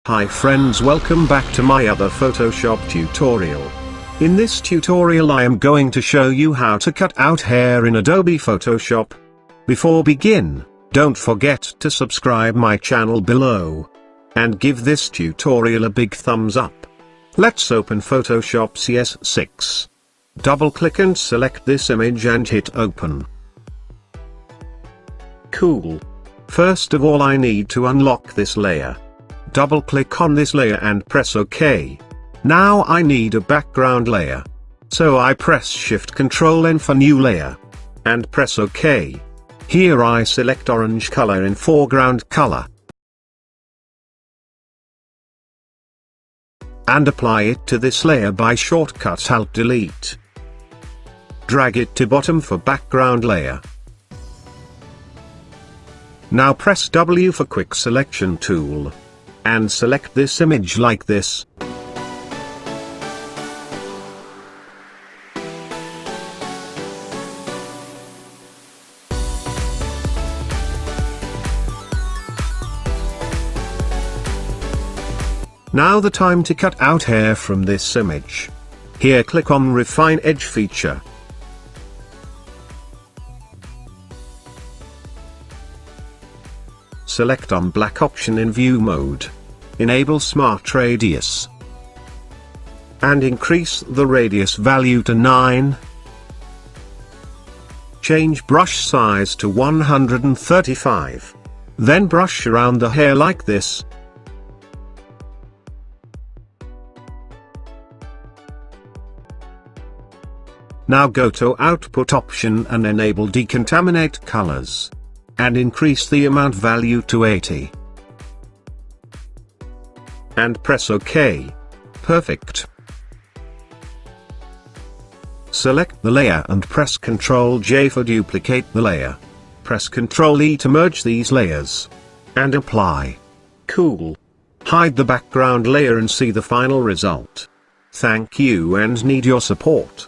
Hi friends, welcome back to my other Photoshop tutorial. In this tutorial I am going to show you how to cut out hair in Adobe Photoshop. Before begin, don't forget to subscribe my channel below. And give this tutorial a big thumbs up. Let's open Photoshop CS6. Double click and select this image and hit open. Cool. First of all I need to unlock this layer. Double click on this layer and press OK. Now I need a background layer. So I press Shift Ctrl N for new layer. And press OK. Here I select orange color in foreground color. And apply it to this layer by shortcut Alt Delete. Drag it to bottom for background layer. Now press W for quick selection tool. And select this image like this. Now the time to cut out hair from this image. Here click on Refine Edge feature. Select on black option in view mode. Enable Smart Radius. And increase the radius value to 9. Change brush size to 135. Then brush around the hair like this. Now go to Output option and enable Decontaminate Colors. And increase the amount value to 80. And press OK. Perfect. Select the layer and press Ctrl J for duplicate the layer. Press Ctrl E to merge these layers. And apply. Cool. Hide the background layer and see the final result. Thank you and need your support.